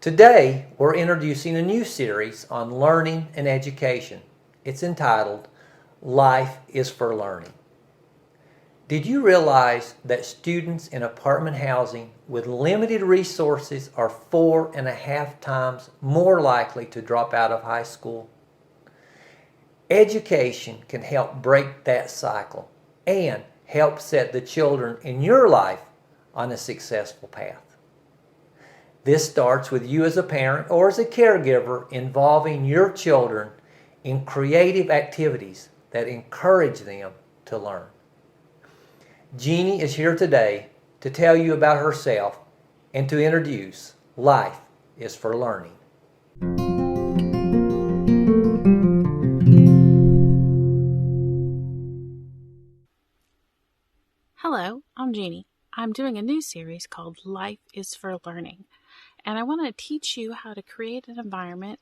Today, we're introducing a new series on learning and education. It's entitled, Life is for Learning. Did you realize that students in apartment housing with limited resources are 4.5 times more likely to drop out of high school? Education can help break that cycle and help set the children in your life on a successful path. This starts with you as a parent or as a caregiver involving your children in creative activities that encourage them to learn. Jeanne is here today to tell you about herself and to introduce Life is for Learning. Hello, I'm Jeanne. I'm doing a new series called Life is for Learning, and I want to teach you how to create an environment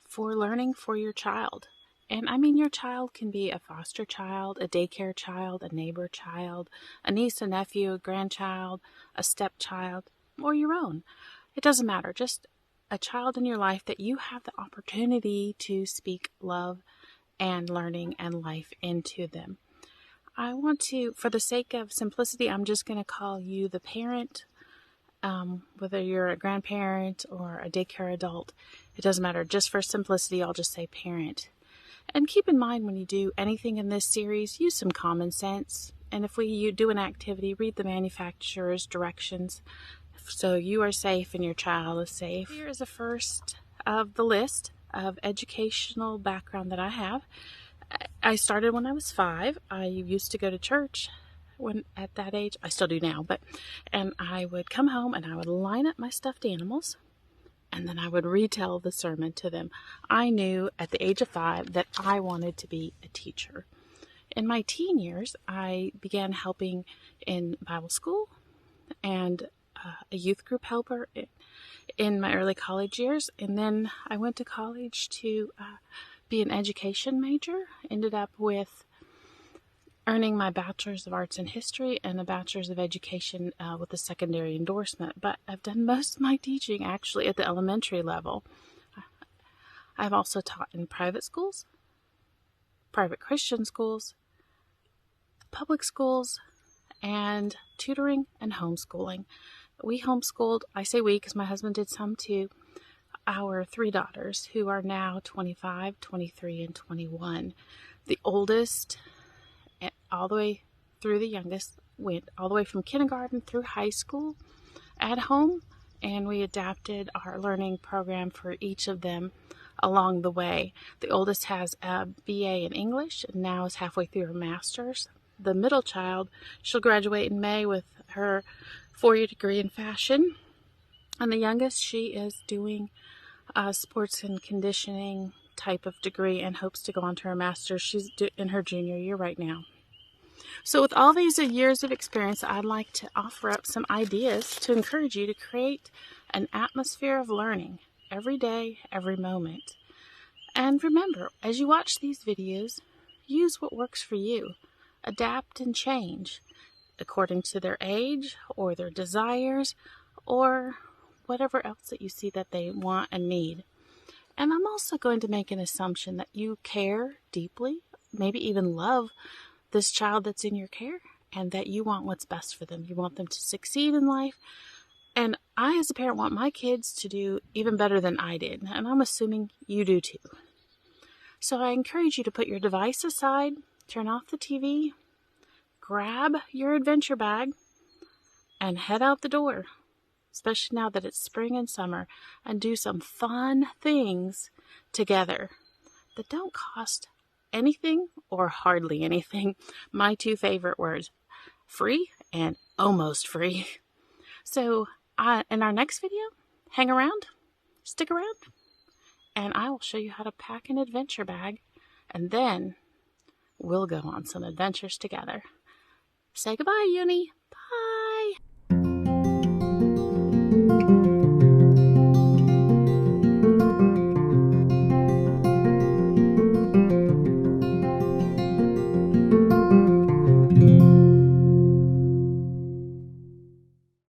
for learning for your child. And I mean, your child can be a foster child, a daycare child, a neighbor child, a niece, a nephew, a grandchild, a stepchild, or your own. It doesn't matter, just a child in your life that you have the opportunity to speak love and learning and life into them. I want to, for the sake of simplicity, I'm just going to call you the parent, whether you're a grandparent or a daycare adult. It doesn't matter. Just for simplicity, I'll just say parent. And keep in mind when you do anything in this series, use some common sense. And if you do an activity, read the manufacturer's directions so you are safe and your child is safe. Here is the first of the list of educational background that I have. I started when I was 5. I used to go to church when at that age. I still do now, and I would come home and I would line up my stuffed animals, and then I would retell the sermon to them. I knew at the age of 5 that I wanted to be a teacher. In my teen years, I began helping in Bible school and a youth group helper in my early college years, and then I went to college to be an education major. Ended up with earning my Bachelor's of Arts in History and a Bachelor's of Education with a secondary endorsement. But I've done most of my teaching actually at the elementary level. I've also taught in private schools, private Christian schools, public schools, and tutoring and homeschooling. We homeschooled, I say we because my husband did some too, our 3 daughters who are now 25, 23, and 21. The oldest, all the way through the youngest, went all the way from kindergarten through high school at home, and we adapted our learning program for each of them along the way. The oldest has a BA in English and now is halfway through her master's. The middle child, she'll graduate in May with her 4-year degree in fashion. And the youngest, she is doing a sports and conditioning type of degree and hopes to go on to her master's. She's in her junior year right now. So with all these years of experience, I'd like to offer up some ideas to encourage you to create an atmosphere of learning every day, every moment. And remember, as you watch these videos, use what works for you. Adapt and change according to their age or their desires or whatever else that you see that they want and need. And I'm also going to make an assumption that you care deeply, maybe even love this child that's in your care, and that you want what's best for them. You want them to succeed in life. And I, as a parent, want my kids to do even better than I did. And I'm assuming you do too. So I encourage you to put your device aside, turn off the TV, grab your adventure bag, and head out the door, especially now that it's spring and summer, and do some fun things together that don't cost anything or hardly anything. My 2 favorite words, free and almost free. So in our next video, hang around, stick around, and I will show you how to pack an adventure bag, and then we'll go on some adventures together. Say goodbye, Uni. Bye.